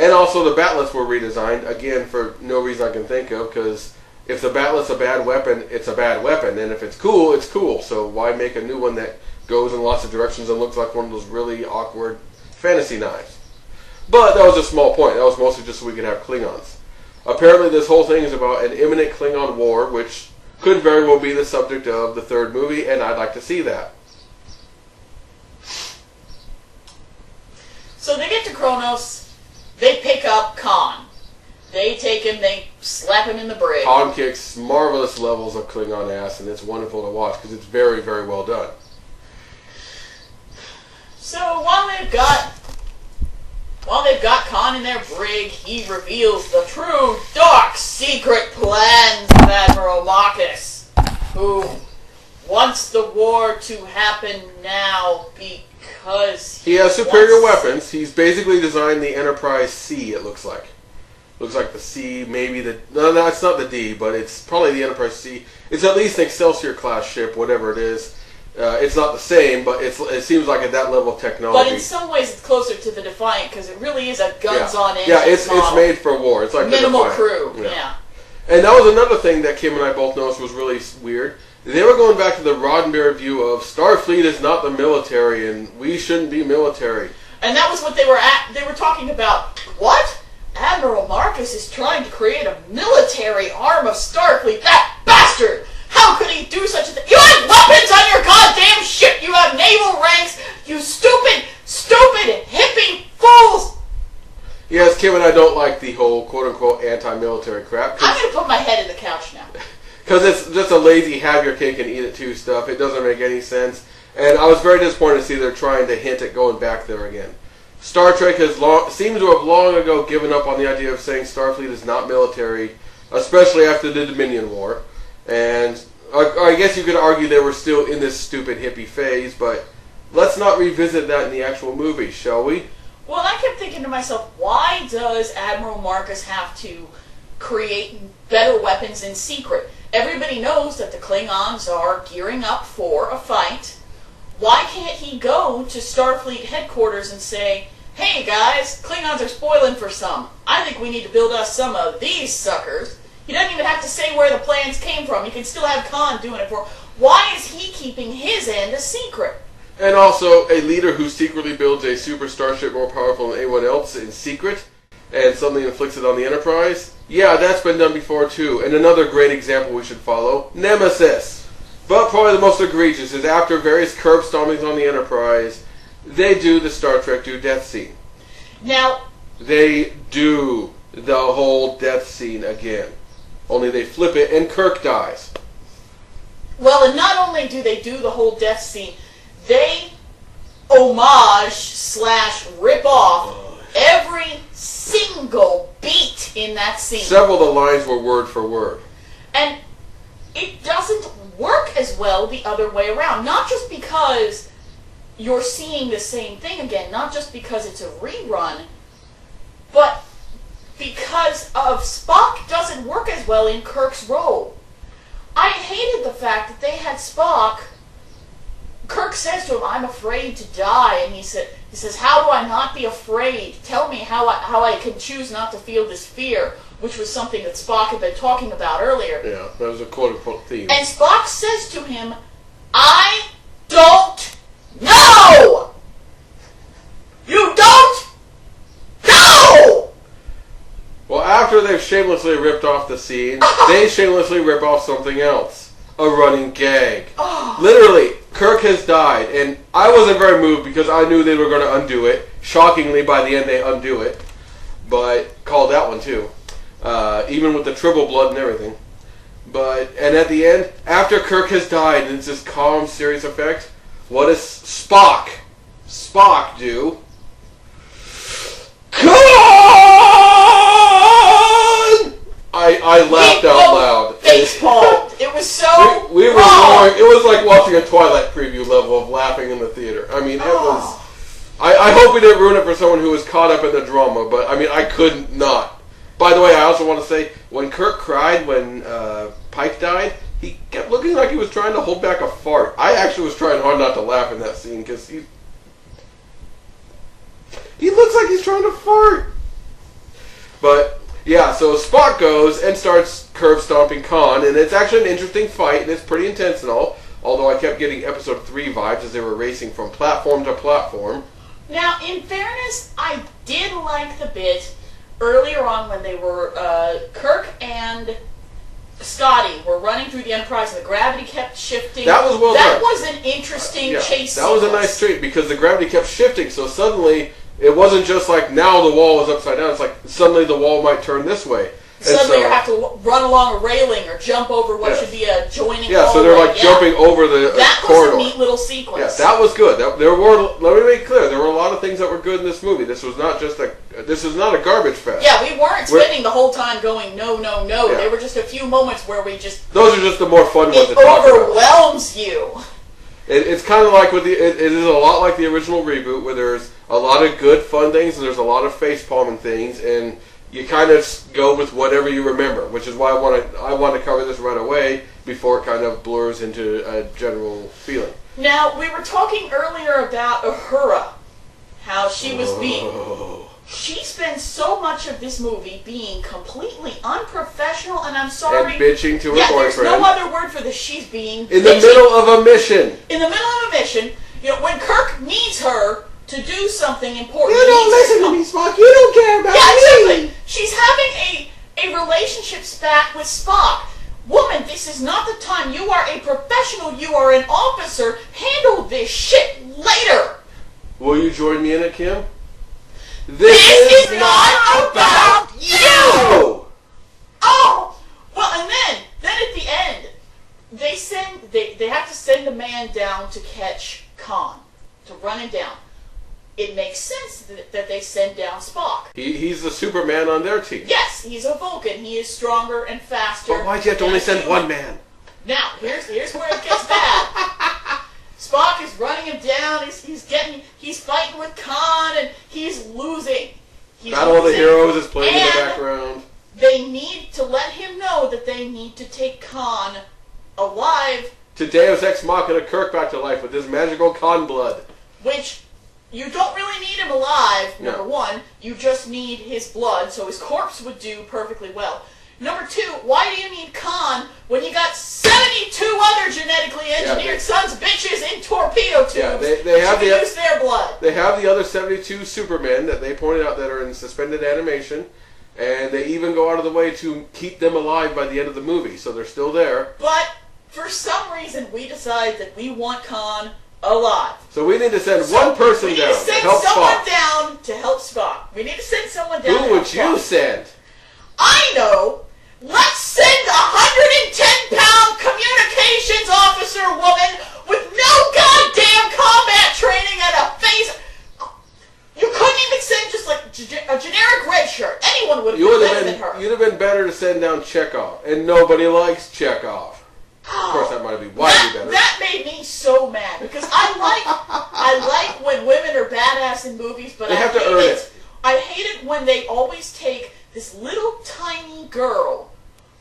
And also the batlets were redesigned, again, for no reason I can think of, because if the batlet's a bad weapon, it's a bad weapon. And if it's cool, it's cool. So why make a new one that goes in lots of directions and looks like one of those really awkward fantasy knives? But that was a small point. That was mostly just so we could have Klingons. Apparently this whole thing is about an imminent Klingon war, which could very well be the subject of the third movie, and I'd like to see that. So they get to Kronos, they pick up Khan. They take him, they slap him in the brig. Khan kicks marvelous levels of Klingon ass, and it's wonderful to watch because it's very, very well done. So while they've got Khan in their brig, he reveals the true dark secret plans of Admiral Marcus, who wants the war to happen now because he has superior weapons. He's basically designed the Enterprise C, it looks like. Looks like the C, maybe the... No, it's not the D, but it's probably the Enterprise C. It's at least an Excelsior-class ship, whatever it is. It's not the same, but it seems like at that level of technology. But in some ways it's closer to the Defiant, because it really is a guns-on engine it's made for war. It's like minimal crew, yeah. And that was another thing that Kim and I both noticed was really weird. They were going back to the Roddenberry view of Starfleet is not the military, and we shouldn't be military. And that was what they were talking about. What? Admiral Marcus is trying to create a military arm of Starfleet. That bastard! How could he do such a thing? You have weapons on your goddamn ship! You have naval ranks! You stupid, hippie fools! Yes, Kim and I don't like the whole quote-unquote anti-military crap. I'm going to put my head in the couch now. Because it's just a lazy have your cake and eat it too stuff. It doesn't make any sense. And I was very disappointed to see they're trying to hint at going back there again. Star Trek seems to have long ago given up on the idea of saying Starfleet is not military, especially after the Dominion War. And I guess you could argue they were still in this stupid hippie phase, but let's not revisit that in the actual movie, shall we? Well, I kept thinking to myself, why does Admiral Marcus have to create better weapons in secret? Everybody knows that the Klingons are gearing up for a fight. Why can't he go to Starfleet headquarters and say, hey guys, Klingons are spoiling for some. I think we need to build us some of these suckers. He doesn't even have to say where the plans came from. He can still have Khan doing it for him. Why is he keeping his end a secret? And also, a leader who secretly builds a super starship more powerful than anyone else in secret, and suddenly inflicts it on the Enterprise? Yeah, that's been done before too. And another great example we should follow, Nemesis. But probably the most egregious is after various curb stompings on the Enterprise, they do the Star Trek II death scene. Now, they do the whole death scene again. Only they flip it and Kirk dies. Well, and not only do they do the whole death scene, they homage/rip off every single beat in that scene. Several of the lines were word for word. And it doesn't work as well the other way around. Not just because you're seeing the same thing again, not just because it's a rerun, but because of Spock doesn't work as well in Kirk's role. I hated the fact that they had Spock. Kirk says to him, I'm afraid to die, and he says, how do I not be afraid? Tell me how I can choose not to feel this fear, which was something that Spock had been talking about earlier. Yeah, that was a quote-unquote theme. And Spock says to him, I don't know! You don't know! Well, after they've shamelessly ripped off the scene, they shamelessly rip off something else. A running gag. Literally, Kirk has died, and I wasn't very moved because I knew they were going to undo it. Shockingly, by the end, they undo it. But, called that one too. Even with the triple blood and everything. And at the end, after Kirk has died, and it's this calm, serious effect, what does Spock do? I laughed out loud. Facepalmed. It was so we were roaring. It was like watching a Twilight preview level of laughing in the theater. I mean, it was... I hope we didn't ruin it for someone who was caught up in the drama, but I mean, I couldn't not. By the way, I also want to say, when Kirk cried when Pike died, he kept looking like he was trying to hold back a fart. I actually was trying hard not to laugh in that scene, because he looks like he's trying to fart. goes and starts curb stomping Khan, and it's actually an interesting fight, and it's pretty intense and all. Although I kept getting episode 3 vibes as they were racing from platform to platform. Now, in fairness, I did like the bit earlier on when they were Kirk and Scotty were running through the Enterprise and the gravity kept shifting. That was well done. That was an interesting chase That was a nice treat because the gravity kept shifting, so suddenly it wasn't just like now the wall is upside down. It's like suddenly the wall might turn this way. Suddenly you have to run along a railing or jump over what should be a joining hallway. Yeah, so they're like jumping over the corridor. That was a neat little sequence. Yeah, that was good. There were, let me make clear, there were a lot of things that were good in this movie. This was not just this is not a garbage fest. Yeah, we weren't spending the whole time going, no, no, no. Yeah. There were just a few moments where we just... Those are just the more fun ones to talk about. It overwhelms you. It's kind of like with it is a lot like the original reboot where there's a lot of good fun things and there's a lot of face-palming things, and you kind of go with whatever you remember, which is why I want to cover this right away before it kind of blurs into a general feeling. Now, we were talking earlier about Uhura, how she was being... She spends so much of this movie being completely unprofessional, and I'm sorry... And bitching to her boyfriend. There's no other word for this. She's being in the middle of a mission. In the middle of a mission, when Kirk needs her to do something important... You don't listen to me, Spock. You don't care about me. Exactly. She's having a relationship spat with Spock. Woman, this is not the time. You are a professional. You are an officer. Handle this shit later. Will you join me in it, Kim? This is not about you! Oh! Well, and then at the end, they have to send a man down to catch Khan, to run him down. It makes sense that they send down Spock. He's the Superman on their team. Yes, he's a Vulcan. He is stronger and faster. But why'd you have to only send one man? Now, here's where it gets bad. Spock is running him down. He's fighting with Khan, and he's losing. Battle of the Heroes is playing in the background. They need to let him know that they need to take Khan alive. To Deus Ex Machina Kirk back to life with his magical Khan blood. Which, you don't really need him alive, number one. You just need his blood, so his corpse would do perfectly well. Number two, why do you need Khan when you got 72 other genetically engineered sons of bitches in torpedo tubes they have to use their blood? They have the other 72 Supermen that they pointed out that are in suspended animation, and they even go out of the way to keep them alive by the end of the movie, so they're still there. But for some reason, we decide that we want Khan alive. So we need to send one person down to help Spock. We need to send someone down to help Spock. We need to send someone down. Who would you send? I know. Let's send a 110-pound communications officer woman with no goddamn combat training and a face. You couldn't even send just like a generic red shirt. Anyone would have been better than her. You'd have been better to send down Chekhov, and nobody likes Chekhov. Of course, that might be widely better. That made me so mad because I like when women are badass in movies, but they have to earn it. I hate it when they always take this little tiny girl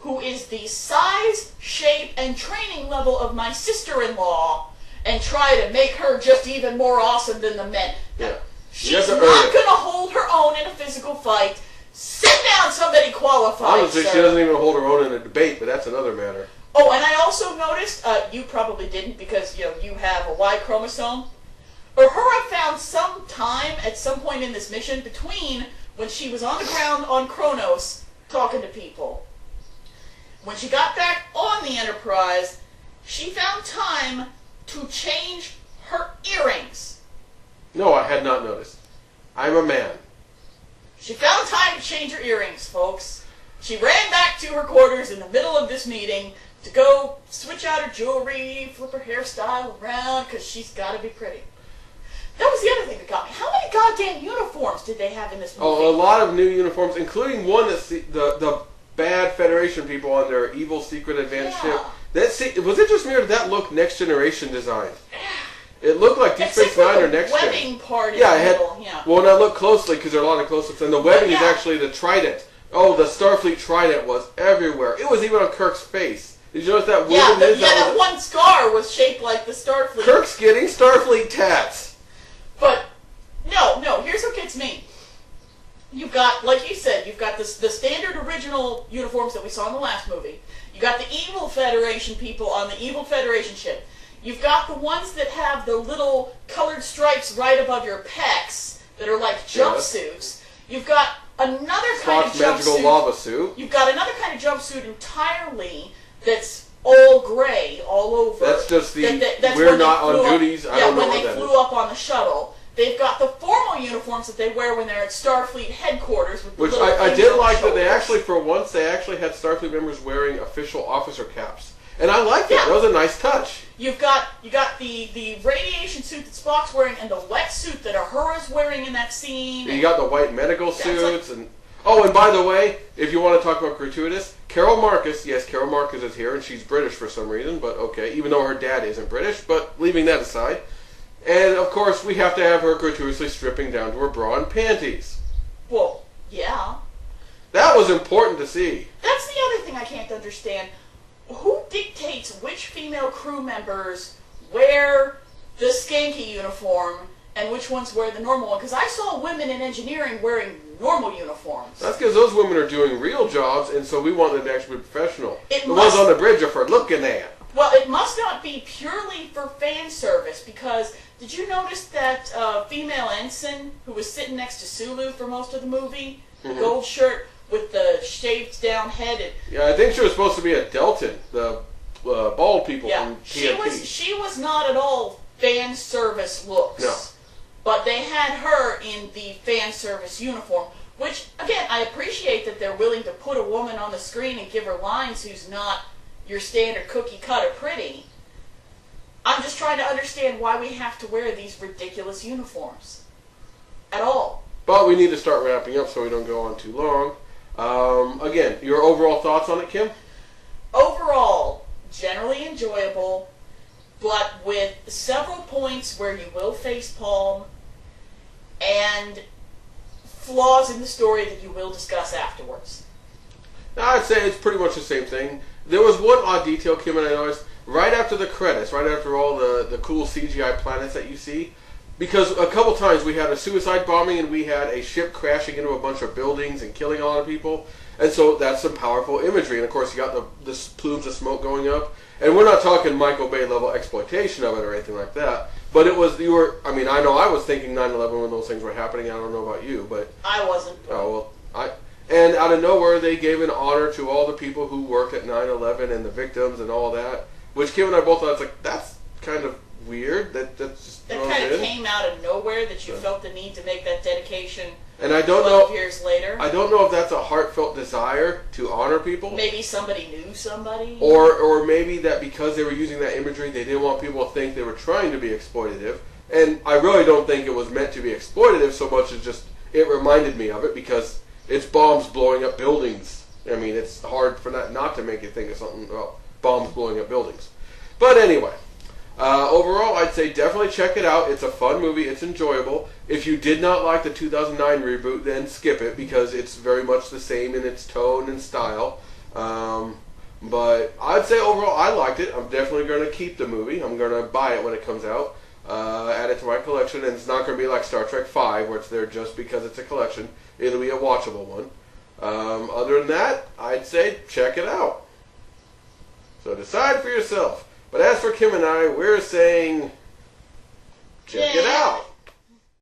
who is the size, shape, and training level of my sister-in-law and try to make her just even more awesome than the men. Yeah. She's not going to hold her own in a physical fight. Sit down, somebody qualified. Honestly, she doesn't even hold her own in a debate, but that's another matter. Oh, and I also noticed, you probably didn't because you have a Y chromosome. Uhura found some time at some point in this mission between when she was on the ground on Kronos talking to people. When she got back on the Enterprise, she found time to change her earrings. No, I had not noticed. I'm a man. She found time to change her earrings, folks. She ran back to her quarters in the middle of this meeting to go switch out her jewelry, flip her hairstyle around, because she's got to be pretty. That was the other thing that got me. How many goddamn uniforms did they have in this movie? Oh, a lot of new uniforms, including one that's the bad Federation people on their evil secret advanced ship. Was it just me or did that look Next Generation designed? It looked like Deep Space Nine or Next Gen. Webbing part in the middle. Well, when I look closely, because there are a lot of close-ups, and the webbing is actually the trident. Oh, the Starfleet trident was everywhere. It was even on Kirk's face. Did you notice that? That one scar was shaped like the Starfleet. Kirk's getting Starfleet tats. But, no, here's what gets me. You've got, like you said, you've got the standard original uniforms that we saw in the last movie. You got the Evil Federation people on the Evil Federation ship. You've got the ones that have the little colored stripes right above your pecs that are like jumpsuits. You've got another kind of jumpsuit. Magical lava suit. You've got another kind of jumpsuit entirely that's all gray all over. That's just the that's we're not on duties. I don't know what that is. When they flew up on the shuttle. They've got the formal uniforms that they wear when they're at Starfleet headquarters. With the Which I did like that they actually, for once, they actually had Starfleet members wearing official officer caps. And I liked it. That was a nice touch. You got the radiation suit that Spock's wearing and the wetsuit that Uhura's wearing in that scene. You got the white medical suits. And by the way, if you want to talk about gratuitous, Carol Marcus, yes, Carol Marcus is here, and she's British for some reason, but okay, even though her dad isn't British, but leaving that aside. And, of course, we have to have her gratuitously stripping down to her bra and panties. Well, yeah. That was important to see. That's the other thing I can't understand. Who dictates which female crew members wear the skanky uniform and which ones wear the normal one? Because I saw women in engineering wearing normal uniforms. That's because those women are doing real jobs, and so we want them to actually be professional. The ones on the bridge are for looking at. Well, it must not be purely for fan service, because did you notice that female ensign who was sitting next to Sulu for most of the movie, the gold shirt with the shaved down head? Yeah, I think she was supposed to be a Delton, the bald people from TNT. She was not at all fan service looks. No. But they had her in the fan service uniform, which, again, I appreciate that they're willing to put a woman on the screen and give her lines who's not your standard cookie cutter pretty. I'm just trying to understand why we have to wear these ridiculous uniforms at all. But we need to start wrapping up so we don't go on too long. Again, your overall thoughts on it, Kim? Overall, generally enjoyable, but with several points where you will facepalm and flaws in the story that you will discuss afterwards. I'd say it's pretty much the same thing. There was one odd detail, Kim and I noticed, right after the credits, right after all the cool CGI planets that you see, because a couple times we had a suicide bombing and we had a ship crashing into a bunch of buildings and killing a lot of people, and so that's some powerful imagery. And of course you got the plumes of smoke going up, and we're not talking Michael Bay level exploitation of it or anything like that, but it was, I know I was thinking 9/11 when those things were happening. I don't know about you, but I wasn't. And out of nowhere, they gave an honor to all the people who worked at 9/11 and the victims and all that, which Kim and I both thought, it's like, that's kind of weird. That's just that kind of came out of nowhere, that you felt the need to make that dedication. And I don't 12 years later. I don't know if that's a heartfelt desire to honor people. Maybe somebody knew somebody. Or maybe that because they were using that imagery, they didn't want people to think they were trying to be exploitative. And I really don't think it was meant to be exploitative so much as just it reminded me of it, because it's bombs blowing up buildings. I mean, it's hard for that not to make you think of something about bombs blowing up buildings. But anyway, overall, I'd say definitely check it out. It's a fun movie. It's enjoyable. If you did not like the 2009 reboot, then skip it, because it's very much the same in its tone and style. But I'd say overall, I liked it. I'm definitely going to keep the movie. I'm going to buy it when it comes out. Add it to my collection, and it's not going to be like Star Trek V, where it's there just because it's a collection. It'll be a watchable one. Other than that, I'd say check it out. So decide for yourself. But as for Kim and I, we're saying check it out.